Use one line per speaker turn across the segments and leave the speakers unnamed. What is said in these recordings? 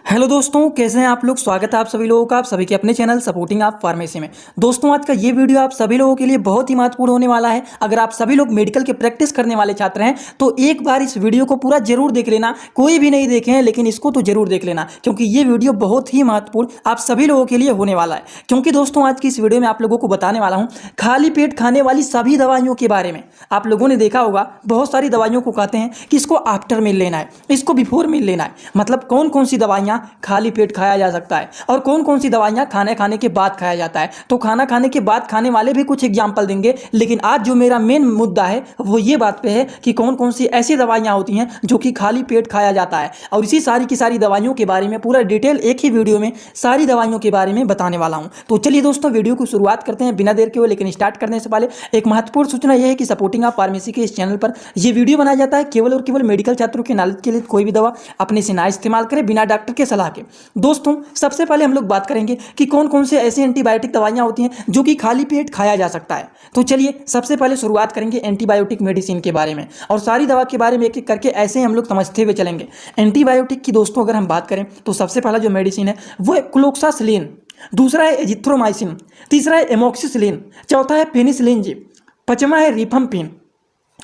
Hello दोस्तों, कैसे हैं आप लोग। स्वागत है आप सभी लोगों का, आप सभी के अपने चैनल सपोर्टिंग आप फार्मेसी में। दोस्तों, आज का ये वीडियो आप सभी लोगों के लिए बहुत ही महत्वपूर्ण होने वाला है। अगर आप सभी लोग मेडिकल के प्रैक्टिस करने वाले छात्र हैं तो एक बार इस वीडियो को पूरा जरूर देख लेना। कोई भी नहीं देखे हैं लेकिन इसको तो जरूर देख लेना, क्योंकि ये वीडियो बहुत ही महत्वपूर्ण आप सभी लोगों के लिए होने वाला है। क्योंकि दोस्तों, आज की इस वीडियो में आप लोगों को बताने वाला हूँ खाली पेट खाने वाली सभी दवाइयों के बारे में। आप लोगों ने देखा होगा बहुत सारी दवाइयों को कहते हैं कि इसको आफ्टर मील लेना है, इसको बिफोर मील लेना है। मतलब कौन कौन सी दवाइयाँ खाली पेट खाया जा सकता है और कौन कौन सी दवाइयाँ खाने के बाद खाया जाता है। तो खाना खाने के बाद खाने वाले भी कुछ एग्जाम्पल देंगे, लेकिन आज जो मेरा मेन मुद्दा है वो ये बात पे है कि कौन कौन सी ऐसी दवाइयाँ होती हैं जो कि खाली पेट खाया जाता है। और इसी सारी की सारी दवाइयों के बारे में पूरा डिटेल एक ही वीडियो में सारी दवाइयों के बारे में बताने वाला हूँ। तो चलिए दोस्तों, वीडियो की शुरुआत करते हैं बिना देर के हुए। लेकिन स्टार्ट करने से पहले एक महत्वपूर्ण सूचना यह है कि सपोर्टिंग आप फार्मेसी के इस चैनल पर यह वीडियो बनाया जाता है केवल और केवल मेडिकल छात्रों के नॉलेज के लिए। कोई भी दवा अपने से ना इस्तेमाल करें बिना डॉक्टर के सलाह के। दोस्तों, सबसे पहले हम लोग बात करेंगे कि कौन कौन से ऐसे एंटीबायोटिक दवाइयां होती हैं जो कि खाली पेट खाया जा सकता है। तो चलिए सबसे पहले शुरुआत करेंगे एंटीबायोटिक मेडिसिन के बारे में, और सारी दवा के बारे में एक एक करके ऐसे हम लोग समझते हुए चलेंगे। एंटीबायोटिक की दोस्तों अगर हम बात करें तो सबसे पहला जो मेडिसिन है वो है क्लोक्सासिलिन, दूसरा है एजिथ्रोमाइसिन, तीसरा है एमोक्सिसिलिन, चौथा है पेनिसिलिन जी, पांचवा है रिफम्पिन,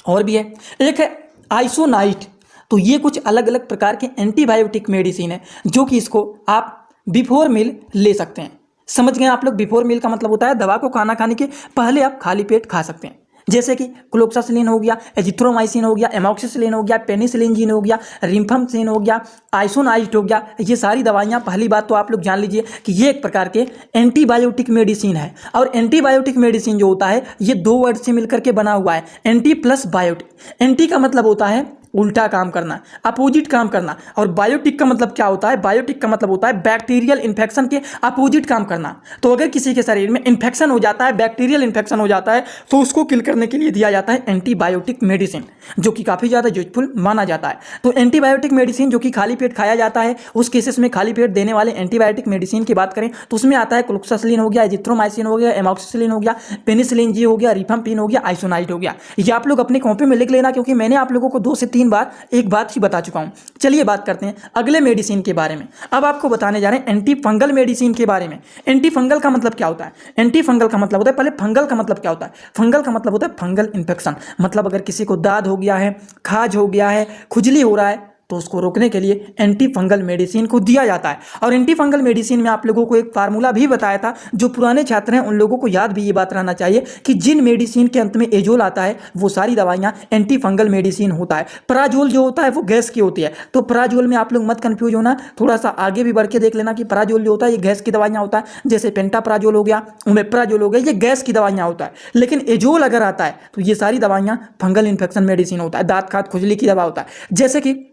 और भी है एक है आइसोनाइट। तो ये कुछ अलग अलग प्रकार के एंटीबायोटिक मेडिसिन है जो कि इसको आप बिफोर मील ले सकते हैं। समझ गए आप लोग। बिफोर मील का मतलब होता है दवा को खाना खाने के पहले आप खाली पेट खा सकते हैं। जैसे कि क्लोक्सासिलिन हो गया, एजिथ्रोमाइसिन हो गया, एमोक्सिसिलिन हो गया, पेनिसिलिन जी हो गया, रिफम्पिन हो गया, आइसोनाइट हो गया। ये सारी दवाइयाँ, पहली बात तो आप लोग जान लीजिए कि ये एक प्रकार के एंटीबायोटिक मेडिसिन है। और एंटीबायोटिक मेडिसिन जो होता है ये दो वर्ड से मिलकर के बना हुआ है, एंटी प्लस बायोटिक। एंटी का मतलब होता है उल्टा काम करना, अपोजिट काम करना, और बायोटिक का मतलब क्या होता है? बायोटिक का मतलब होता है बैक्टीरियल इन्फेक्शन के अपोजिट काम करना। तो अगर किसी के शरीर में इन्फेक्शन हो जाता है, बैक्टीरियल इन्फेक्शन हो जाता है, तो उसको किल करने के लिए दिया जाता है एंटीबायोटिक मेडिसिन, जो कि काफ़ी ज़्यादा यूजफुल माना जाता है। तो एंटीबायोटिक मेडिसिन जो कि खाली पेट खाया जाता है, उस केसेस में खाली पेट देने वाले एंटीबायोटिक मेडिसिन की बात करें तो उसमें आता है क्लोक्सासिलिन हो गया, एजिथ्रोमाइसिन हो गया, एमोक्सिसिलिन हो गया, पेनिसिलिन जी हो गया, रिफम्पिन हो गया, आइसोनाइट हो गया। ये आप लोग अपनी कॉपी में लिख लेना, क्योंकि मैंने आप लोगों को 2 से 3 बार एक बात ही बता चुका हूं। चलिए बात करते हैं अगले मेडिसिन के बारे में। अब आपको बताने जा रहे हैं एंटी फंगल मेडिसिन के बारे में। एंटी फंगल का मतलब क्या होता है? एंटी फंगल का मतलब होता है, पहले फंगल का मतलब क्या होता है? फंगल का मतलब होता है फंगल इन्फेक्शन। मतलब अगर किसी को दाद हो गया है, खाज हो गया है, खुजली हो रहा है, तो उसको रोकने के लिए एंटी फंगल मेडिसिन को दिया जाता है। और एंटी फंगल मेडिसिन में आप लोगों को एक फार्मूला भी बताया था। जो पुराने छात्र हैं उन लोगों को याद भी ये बात रहना चाहिए कि जिन मेडिसिन के अंत में एजोल आता है वो सारी दवाइयाँ एंटी फंगल मेडिसिन होता है। पराजोल जो होता है वो गैस की होती है। तो पराजोल में आप लोग मत कंफ्यूज होना, थोड़ा सा आगे भी बढ़ के देख लेना कि पराजोल जो होता है ये गैस की दवाइयाँ होता है। जैसे पेंटापराजोल हो गया, ओमेप्राजोल हो गया, ये गैस की दवाइयाँ होता है। लेकिन एजोल अगर आता है तो ये सारी दवाइयाँ फंगल इन्फेक्शन मेडिसिन होता है, दाँत खाद खुजली की दवा होता है। जैसे कि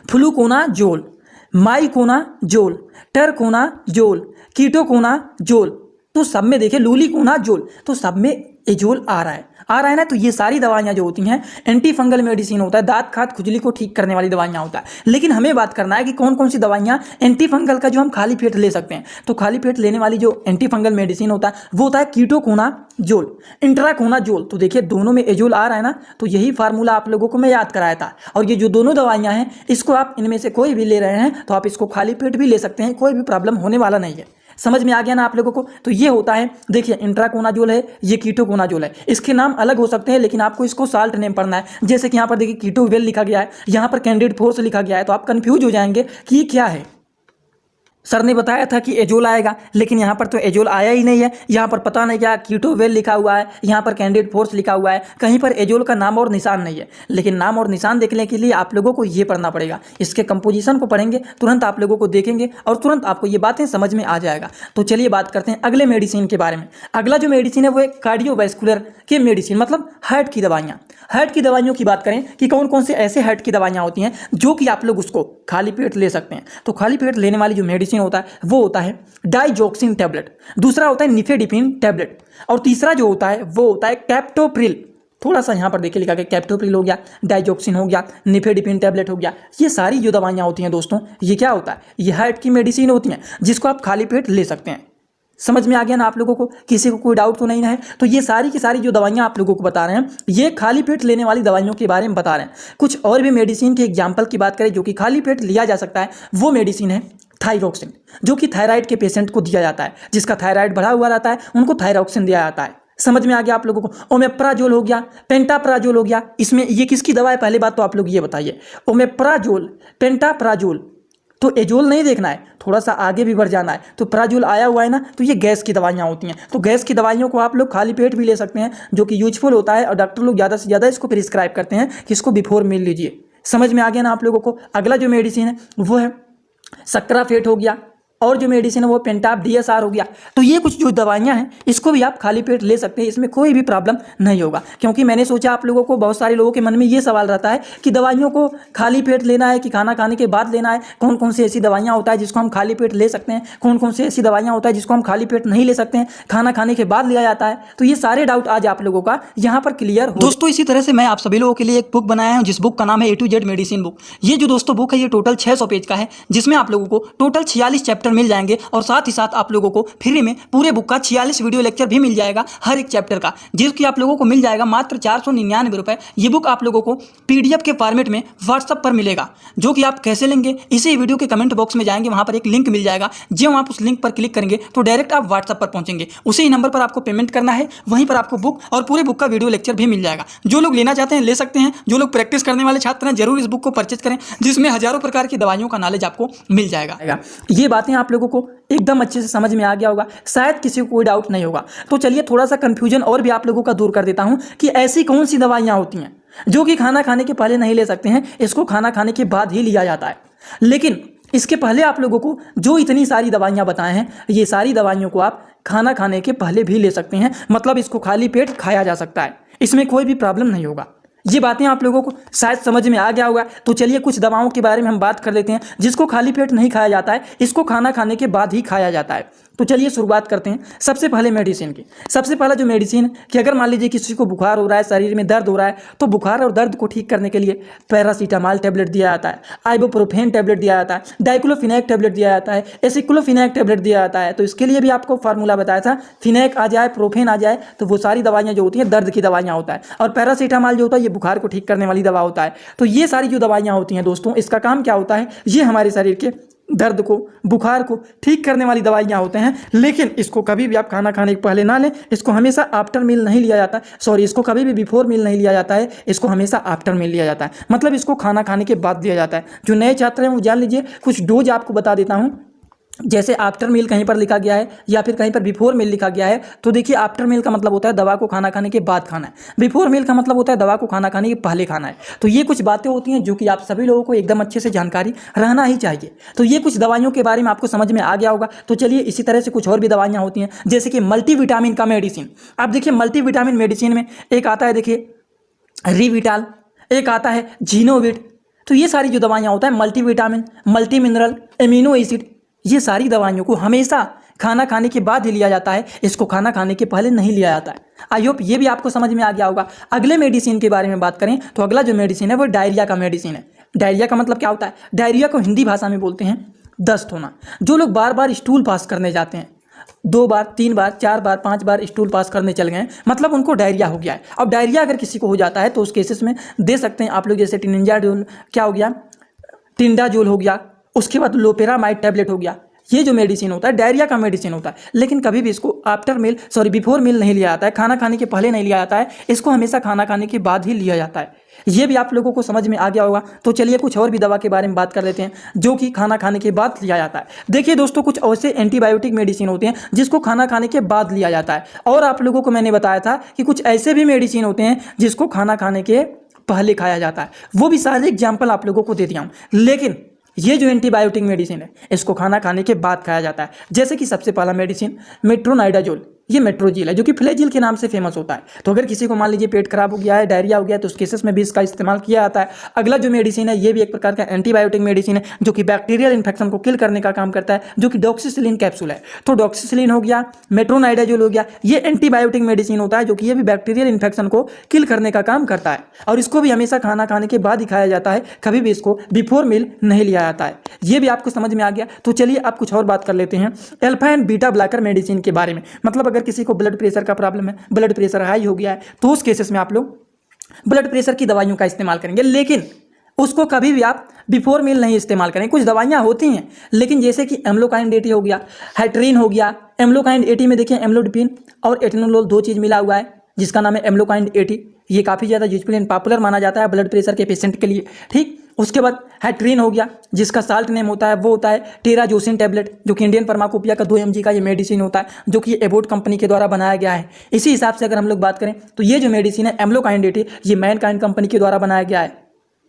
फ्लूकोनाजोल, माइकोनाजोल, टरकोनाजोल, कीटोकोनाजोल, तो सब में देखिए लूलिकोनाजोल, तो सब में एजोल आ रहा है ना। तो ये सारी दवाइयाँ जो होती हैं एंटी फंगल मेडिसिन होता है, दाँत खाद खुजली को ठीक करने वाली दवाइयाँ होता है। लेकिन हमें बात करना है कि कौन कौन सी दवाइयाँ एंटी फंगल का जो हम खाली पेट ले सकते हैं। तो खाली पेट लेने वाली जो एंटी फंगल मेडिसिन होता है वो होता है कीटोकोनाजोल, इंट्राकोनाजोल। तो देखिए दोनों में एजोल आ रहा है ना, तो यही फार्मूला आप लोगों को मैं याद कराया था। और ये जो दोनों दवाइयाँ हैं इसको आप इनमें से कोई भी ले रहे हैं तो आप इसको खाली पेट भी ले सकते हैं, कोई भी प्रॉब्लम होने वाला नहीं है। समझ में आ गया ना आप लोगों को? तो ये होता है, देखिए इंट्राकोनाजोल है, ये कीटोकोनाजोल है। इसके नाम अलग हो सकते हैं लेकिन आपको इसको साल्ट नेम पढ़ना है। जैसे कि यहाँ पर देखिए कीटोवेल लिखा गया है, यहाँ पर कैंडिड फोर्स लिखा गया है, तो आप कंफ्यूज हो जाएंगे कि ये क्या है। सर ने बताया था कि एजोल आएगा, लेकिन यहाँ पर तो एजोल आया ही नहीं है। यहाँ पर पता नहीं क्या कीटोवेल लिखा हुआ है, यहाँ पर कैंडिड फोर्स लिखा हुआ है, कहीं पर एजोल का नाम और निशान नहीं है। लेकिन नाम और निशान देखने के लिए आप लोगों को ये पढ़ना पड़ेगा। इसके कंपोजिशन को पढ़ेंगे तुरंत आप लोगों को देखेंगे और तुरंत आपको ये बातें समझ में आ जाएगा। तो चलिए बात करते हैं अगले मेडिसिन के बारे में। अगला जो मेडिसिन है वो एक कार्डियोवैस्कुलर के मेडिसिन, मतलब हार्ट की दवाइयाँ। हार्ट की दवाइयों की बात करें कि कौन कौन से ऐसे हार्ट की दवाइयाँ होती हैं जो कि आप लोग उसको खाली पेट ले सकते हैं। तो खाली पेट लेने वाली जो मेडिसिन होता है वो होता है डाइजॉक्सिन टैबलेट, दूसरा होता है निफेडिपिन टैबलेट, और तीसरा जो होता है वो होता है कैप्टोप्रिल। थोड़ा सा यहाँ पर देखिए लिखा गया, कैप्टोप्रिल हो गया, डाइजॉक्सिन हो गया, निफेडिपिन टैबलेट हो गया। ये सारी जो दवाइयाँ होती हैं दोस्तों, ये क्या होता है? ये हार्ट की मेडिसिन होती हैं जिसको आप खाली पेट ले सकते हैं। समझ में आ गया ना आप लोगों को? किसी को कोई डाउट तो नहीं है? तो ये सारी की सारी जो दवाइयाँ आप लोगों को बता रहे हैं ये खाली पेट लेने वाली दवाइयों के बारे में बता रहे हैं। कुछ और भी मेडिसिन के एग्जाम्पल की बात करें जो कि खाली पेट लिया जा सकता है, वो मेडिसिन है थायरॉक्सिन, जो कि थायराइड के पेशेंट को दिया जाता है। जिसका थायराइड बढ़ा हुआ रहता है उनको थायरॉक्सिन दिया जाता है। समझ में आ गया आप लोगों को। ओमेप्राजोल हो गया, पेंटाप्राजोल हो गया, इसमें ये किसकी दवा है पहले बात तो आप लोग ये बताइए। ओमेप्राजोल, पेंटाप्राजोल, तो एजोल नहीं देखना है, थोड़ा सा आगे भी बढ़ जाना है। तो प्राजोल आया हुआ है ना, तो ये गैस की दवाइयाँ होती हैं। तो गैस की दवाइयों को आप लोग खाली पेट भी ले सकते हैं, जो कि यूजफुल होता है और डॉक्टर लोग ज़्यादा से ज़्यादा इसको प्रिस्क्राइब करते हैं कि इसको बिफोर मील लीजिए। समझ में आ गया ना आप लोगों को। अगला जो मेडिसिन है वो है सक्राफेट हो गया, और जो मेडिसिन है वो पेंटाप DSR हो गया। तो ये कुछ जो दवाइयाँ हैं इसको भी आप खाली पेट ले सकते हैं, इसमें कोई भी प्रॉब्लम नहीं होगा। क्योंकि मैंने सोचा आप लोगों को, बहुत सारे लोगों के मन में ये सवाल रहता है कि दवाइयों को खाली पेट लेना है कि खाना खाने के बाद लेना है, कौन कौन सी ऐसी दवाइयाँ होता है जिसको हम खाली पेट ले सकते हैं, कौन कौन सी ऐसी दवाइयाँ होता है जिसको हम खाली पेट नहीं ले सकते हैं, खाना खाने के बाद लिया जाता है। तो ये सारे डाउट आज आप लोगों का यहाँ पर क्लियर हो। दोस्तों इसी तरह से मैं आप सभी लोगों के लिए एक बुक बनाया हूँ, जिस बुक का नाम है A to Z medicine book. ये जो दोस्तों बुक है ये टोटल 600 पेज का है, जिसमें आप लोगों को टोटल 46 चैप्टर मिल जाएंगे, और साथ ही साथ आप लोगों को फ्री में पूरे बुक का 46 वीडियो लेक्चर भी मिल जाएगा हर एक चैप्टर का, जिसकी आप लोगों को मिल जाएगा मात्र 499 रुपए। ये बुक आप लोगों को PDF के फॉर्मेट में व्हाट्सएप पर मिलेगा, जो कि आप कैसे लेंगे इसी वीडियो के कमेंट बॉक्स में जाएंगे, वहां पर एक लिंक मिल जाएगा। जब आप उस लिंक पर क्लिक करेंगे तो डायरेक्ट आप व्हाट्सएप पर पहुंचेंगे, उसी नंबर पर आपको पेमेंट करना है, वहीं पर आपको बुक और पूरे बुक का वीडियो लेक्चर भी मिल जाएगा। जो लोग लेना चाहते हैं ले सकते हैं, जो लोग प्रैक्टिस करने वाले छात्र हैं जरूर इस बुक को परचेज करें, जिसमें हजारों प्रकार की दवाइयों का नॉलेज आपको मिल जाएगा। ये बातें आप लोगों को एकदम अच्छे से समझ में आ गया होगा, शायद किसी को कोई डाउट नहीं होगा। तो चलिए थोड़ा सा कंफ्यूजन और भी आप लोगों का दूर कर देता हूं कि ऐसी कौन सी दवाइयां होती हैं जो कि खाना खाने के पहले नहीं ले सकते हैं, इसको खाना खाने के बाद ही लिया जाता है। लेकिन इसके पहले आप लोगों को जो इतनी सारी दवाइयां बताए हैं, ये सारी दवाइयों को आप खाना खाने के पहले भी ले सकते हैं, मतलब इसको खाली पेट खाया जा सकता है, इसमें कोई भी प्रॉब्लम नहीं होगा। ये बातें आप लोगों को शायद समझ में आ गया होगा। तो चलिए कुछ दवाओं के बारे में हम बात कर लेते हैं जिसको खाली पेट नहीं खाया जाता है, इसको खाना खाने के बाद ही खाया जाता है। तो चलिए शुरुआत करते हैं सबसे पहले मेडिसिन की। सबसे पहला जो मेडिसिन कि अगर मान लीजिए किसी को बुखार हो रहा है, शरीर में दर्द हो रहा है, तो बुखार और दर्द को ठीक करने के लिए पैरासीटामॉल टैबलेट दिया जाता है, आइबुप्रोफेन टैबलेट दिया जाता है, डाइक्लोफिनेक टैबलेट दिया जाता है, एसिक्लोफिनेक टैबलेट दिया जाता है। तो इसके लिए भी आपको फार्मूला बताया था, फिनेक आ जाए, प्रोफेन आ जाए, तो वो सारी दवाइयाँ जो होती हैं दर्द की दवाइयाँ होता है, और पैरासीटामॉल जो होता है ये बुखार को ठीक करने वाली दवा होता है। तो ये सारी जो दवाइयाँ होती हैं दोस्तों, इसका काम क्या होता है, ये हमारे शरीर के दर्द को, बुखार को ठीक करने वाली दवाइयाँ होते हैं। लेकिन इसको कभी भी आप खाना खाने के पहले ना लें, इसको हमेशा आफ्टर मील नहीं लिया जाता, सॉरी इसको कभी भी बिफोर मील नहीं लिया जाता है, इसको हमेशा आफ्टर मील लिया जाता है, मतलब इसको खाना खाने के बाद दिया जाता है। जो नए छात्र हैं वो जान लीजिए, कुछ डोज आपको बता देता हूँ। जैसे आफ्टर मील कहीं पर लिखा गया है या फिर कहीं पर बिफोर मील लिखा गया है, तो देखिए आफ्टर मील का मतलब होता है दवा को खाना खाने के बाद खाना है, बिफोर मील का मतलब होता है दवा को खाना खाने के पहले खाना है। तो ये कुछ बातें होती हैं जो कि आप सभी लोगों को एकदम अच्छे से जानकारी रहना ही चाहिए। तो ये कुछ दवाइयों के बारे में आपको समझ में आ गया होगा। तो चलिए इसी तरह से कुछ और भी दवाइयाँ होती हैं, जैसे कि मल्टीविटामिन का मेडिसिन। अब देखिए मल्टीविटामिन मेडिसिन में एक आता है देखिए रिविटाल, एक आता है जीनोविट। तो ये सारी जो दवाइयाँ होता है multivitamin, multi mineral, amino acid, ये सारी दवाइयों को हमेशा खाना खाने के बाद ही लिया जाता है, इसको खाना खाने के पहले नहीं लिया जाता है। आई होप ये भी आपको समझ में आ गया होगा। अगले मेडिसिन के बारे में बात करें तो अगला जो मेडिसिन है वो डायरिया का मेडिसिन है। डायरिया का मतलब क्या होता है, डायरिया को हिंदी भाषा में बोलते हैं दस्त होना। जो लोग बार बार स्टूल पास करने जाते हैं, 2 बार 3 बार 4 बार 5 बार स्टूल पास करने चल गए, मतलब उनको डायरिया हो गया है। अब डायरिया अगर किसी को हो जाता है तो उस केसेस में दे सकते हैं आप लोग, जैसे टिनिंजाडोल क्या हो गया, टिंडाजोल हो गया, उसके बाद लोपेरामाइड टैबलेट हो गया। ये जो मेडिसिन होता है डायरिया का मेडिसिन होता है, लेकिन कभी भी इसको after meal sorry before meal नहीं लिया जाता है, खाना खाने के पहले नहीं लिया जाता है, इसको हमेशा खाना खाने के बाद ही लिया जाता है। ये भी आप लोगों को समझ में आ गया होगा। तो चलिए कुछ और भी दवा के बारे में बात कर लेते हैं जो कि खाना खाने के बाद लिया जाता है। देखिए दोस्तों कुछ ऐसे एंटीबायोटिक मेडिसिन होते हैं जिसको खाना खाने के बाद लिया जाता है, और आप लोगों को मैंने बताया था कि कुछ ऐसे भी मेडिसिन होते हैं जिसको खाना खाने के पहले खाया जाता है। वो भी सारे एग्जाम्पल आप लोगों को दे दिया हूँ, लेकिन ये जो एंटीबायोटिक मेडिसिन है इसको खाना खाने के बाद खाया जाता है। जैसे कि सबसे पहला मेडिसिन मेट्रोनाइडाजोल, ये मेट्रोजिल है जो कि फ्लैजिल के नाम से फेमस होता है। तो अगर किसी को मान लीजिए पेट खराब हो गया है, डायरिया हो गया है, तो उस केसेस में भी इसका इस्तेमाल किया जाता है। अगला जो मेडिसिन है ये भी एक प्रकार का एंटीबायोटिक मेडिसिन है जो कि बैक्टीरियल इन्फेक्शन को किल करने का काम करता है, जो कि डॉक्सीसिलिन कैप्सूल है। तो डॉक्सीसिलिन हो गया, मेट्रोनाइडाजोल हो गया, ये एंटीबायोटिक मेडिसिन होता है जो कि ये भी बैक्टीरियल इन्फेक्शन को किल करने का काम करता है, और इसको भी हमेशा खाना खाने के बाद ही खाया जाता है, कभी भी इसको बिफोर मील नहीं लिया जाता है। ये भी आपको समझ में आ गया। तो चलिए अब कुछ और बात कर लेते हैं alpha and beta blocker medicine के बारे में। मतलब अगर किसी को ब्लड प्रेशर का प्रॉब्लम है, ब्लड प्रेशर हाई हो गया है, तो उस केसेस में आप लोग ब्लड प्रेशर की दवाइयों का इस्तेमाल करेंगे। लेकिन उसको कभी भी आप बिफोर मील नहीं इस्तेमाल करें। कुछ दवाइयाँ होती हैं, लेकिन जैसे कि एम्लोकाइन 80 हो गया, हेट्रीन हो गया। एम्लोकाइन 80 में देखिए एम्लोडिपिन और एटेनोलोल 2 चीज़ मिला हुआ है, जिसका नाम है एम्लोकाइन 80। ये काफ़ी ज़्यादा यूजफुल एंड पॉपुलर माना जाता है ब्लड प्रेशर के पेशेंट के लिए। ठीक, उसके बाद हेट्रीन हो गया, जिसका साल्ट नेम होता है वो होता है टेराजोसिन टैबलेट, जो कि इंडियन फार्माकोपिया का 2 mg का ये मेडिसिन होता है, जो कि एबोट कंपनी के द्वारा बनाया गया है। इसी हिसाब से अगर हम लोग बात करें तो ये जो मेडिसिन है एम्लोकाइन 80, ये मैनकाइंड कंपनी के द्वारा बनाया गया है।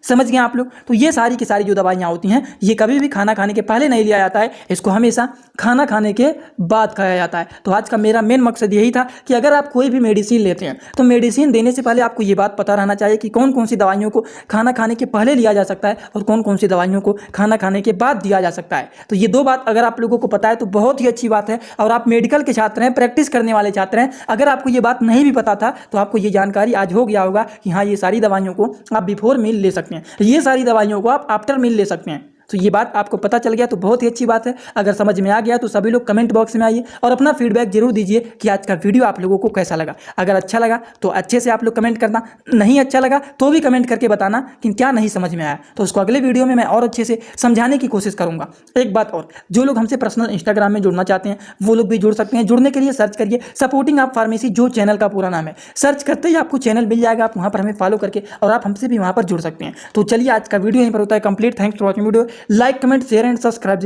समझ गए आप लोग। तो ये सारी की सारी जो दवाइयाँ होती हैं, ये कभी भी खाना खाने के पहले नहीं लिया जाता है, इसको हमेशा खाना खाने के बाद खाया जाता है। तो आज का मेरा मेन मकसद यही था कि अगर आप कोई भी मेडिसिन लेते हैं तो मेडिसिन देने से पहले आपको ये बात पता रहना चाहिए कि कौन कौन सी दवाइयों को खाना खाने के पहले लिया जा सकता है और कौन कौन सी दवाइयों को खाना खाने के बाद दिया जा सकता है। तो ये 2 बात अगर आप लोगों को पता है तो बहुत ही अच्छी बात है। और आप मेडिकल के छात्र हैं, प्रैक्टिस करने वाले छात्र हैं, अगर आपको ये बात नहीं भी पता था तो आपको ये जानकारी आज हो गया होगा कि हाँ, ये सारी दवाइयों को आप बिफोर मील ले सकते हैं, ये सारी दवाइयों को आप आफ्टर मील ले सकते हैं। तो ये बात आपको पता चल गया तो बहुत ही अच्छी बात है। अगर समझ में आ गया तो सभी लोग कमेंट बॉक्स में आइए और अपना फीडबैक जरूर दीजिए कि आज का वीडियो आप लोगों को कैसा लगा। अगर अच्छा लगा तो अच्छे से आप लोग कमेंट करना, नहीं अच्छा लगा तो भी कमेंट करके बताना कि क्या नहीं समझ में आया, तो उसको अगले वीडियो में मैं और अच्छे से समझाने की कोशिश करूंगा। एक बात और, जो लोग हमसे पर्सनल इंस्टाग्राम में जुड़ना चाहते हैं वो लोग भी जुड़ सकते हैं। जुड़ने के लिए सर्च करिए सपोर्टिंग आप फार्मेसी, जो चैनल का पूरा नाम है। सर्च करते ही आपको चैनल मिल जाएगा, आप वहाँ पर हमें फॉलो करके और आप हमसे भी वहाँ पर जुड़ सकते हैं। तो चलिए आज का वीडियो यहीं पर होता है complete. Thanks for watching video. Like, comment, share and subscribe.